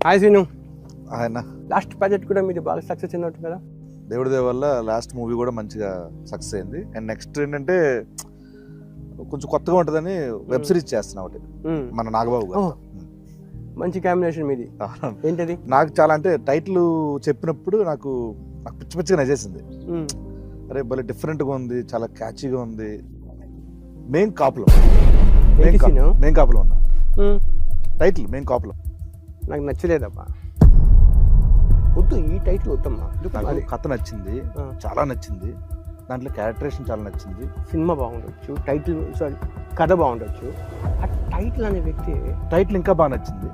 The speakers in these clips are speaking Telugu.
హాయ్ సీను. ఆయన లాస్ట్ ప్రాజెక్ట్ కూడా మీరు బాగా సక్సెస్ అయినట్టు కదా. దేవుడి దయ వల్ల లాస్ట్ మూవీ కూడా మంచిగా సక్సెస్ అయింది. అండ్ నెక్స్ట్ ఏంటంటే కొంచెం కొత్తగా ఉంటుందని వెబ్ సిరీస్ చేస్తున్నా ఒకటి మన నాగబాబు గారు. మంచి కాంబినేషన్ మీది. ఏంటది? నాకు చాలా అంటే టైటిల్ చెప్పినప్పుడు నాకు పిచ్చి పిచ్చిగా నచ్చేసింది. అరే భలే డిఫరెంట్గా ఉంది, చాలా క్యాచీగా ఉంది. మెయిన్ కాపులో ఉన్నా టైటిల్ మెయిన్ కాపులో నాకు నచ్చలేదబ్బా. వద్దు, ఈ టైటిల్ వద్దమ్మా. నాకు కథ నచ్చింది, చాలా నచ్చింది. దాంట్లో క్యారెక్టరేషన్ చాలా నచ్చింది. సినిమా బాగుండొచ్చు, టైటిల్ సారీ కథ బాగుండొచ్చు. ఆ టైటిల్ అనే వ్యక్తి టైటిల్ ఇంకా బాగా నచ్చింది,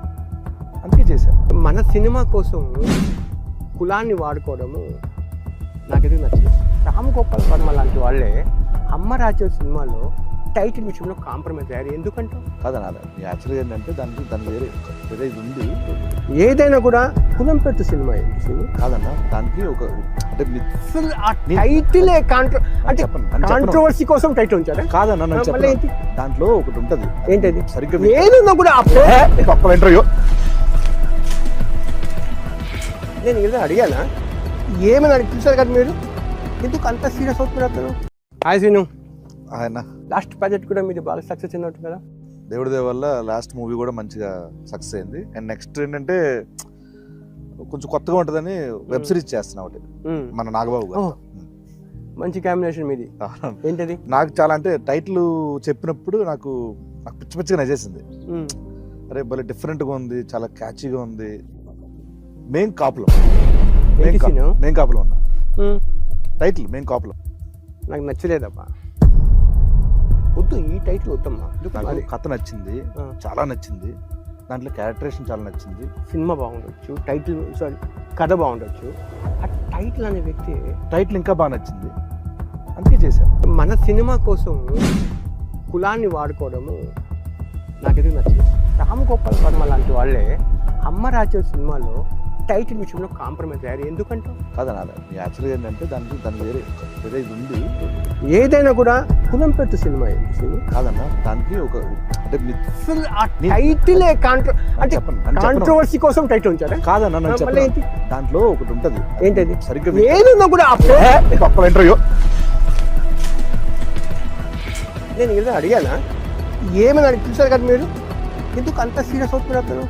అందుకే చేశారు. మన సినిమా కోసం కులాన్ని వాడుకోవడము నాకెందుకు నచ్చలేదు. రామ్ గోపాల్ వర్మ లాంటి వాళ్ళే అమ్మ రాజ్యం సినిమాలో టైటిల్ విషయంలో కాంప్రమైజ్ అయ్యారు. ఎందుకంటే కాదన్నా, యాక్చువల్గా ఏంటంటే దానికి వేరే ఇది ఉంది. ఏదైనా కూడా కులం పెట్టు సినిమా కాదన్నా, దానికి ఒక అంటే టైటిల్ కాంట్రవర్సీ కోసం టైటిల్ ఉంచారా? కాదన్నా, దాంట్లో ఒకటి ఉంటది. ఏంటది? సరిగ్గా ఏదన్నా కూడా ఇంటర్వ్యూ నేను ఏదో అడిగానా? ఏమని అడిగి చూసారు కదా మీరు, ఎందుకు అంత సీరియస్ అవుతున్నారు? హాయ్ సీను. ఆయన లాస్ట్ ప్రాజెక్ట్ కూడా మీరు బాగా సక్సెస్ అయినట్టు కదా. దేవుడి దయ వల్ల లాస్ట్ మూవీ కూడా మంచిగా సక్సెస్ అయింది. అండ్ నెక్స్ట్ ఏంటంటే కొంచెం కొత్తగా ఉంటుందని వెబ్ సిరీస్ చేస్తున్నా ఒకటి మన నాగబాబు గారు. మంచి కాంబినేషన్ మీది. ఏంటది? నాకు చాలా అంటే టైటిల్ చెప్పినప్పుడు నాకు పిచ్చి పిచ్చిగా నచ్చేసింది. అరే భలే డిఫరెంట్గా ఉంది, చాలా క్యాచీగా ఉంది. మెయిన్ కాపులో ఉన్నా టైటిల్ మెయిన్ కాపులో నాకు నచ్చలేదబ్బా. వద్దు, ఈ టైటిల్ వద్దమ్మా. నాకు కథ నచ్చింది, చాలా నచ్చింది. దాంట్లో క్యారెక్టరేషన్ చాలా నచ్చింది. సినిమా బాగుండొచ్చు, టైటిల్ సారీ కథ బాగుండొచ్చు. ఆ టైటిల్ అనే వ్యక్తి టైటిల్ ఇంకా బాగా నచ్చింది, అందుకే చేశారు. మన సినిమా కోసం కులాన్ని వాడుకోవడము నాకెందుకు నచ్చలేదు. రామ్ గోపాల్ వర్మ లాంటి వాళ్ళే అమ్మ రాజ్యం సినిమాలో టైటిల్ విషయంలో కాంప్రమైజ్ అయ్యారు. ఎందుకంటే కాదన్నా, యాక్చువల్గా ఏంటంటే దానికి వేరే ఇది ఉంది. ఏదైనా కూడా కులం పెట్టు సినిమా కాదన్నా, దానికి ఒక అంటే టైటిల్ కాంట్రవర్సీ కోసం టైటిల్ ఉంచారా? కాదన్నా, దాంట్లో ఒకటి ఉంటది. ఏంటది? సరిగ్గా ఏదన్నా కూడా ఇంటర్వ్యూ నేను ఏదో అడిగానా? ఏమని అడిగి చూసారు కదా మీరు, ఎందుకు అంత సీరియస్ అవుతున్నారు?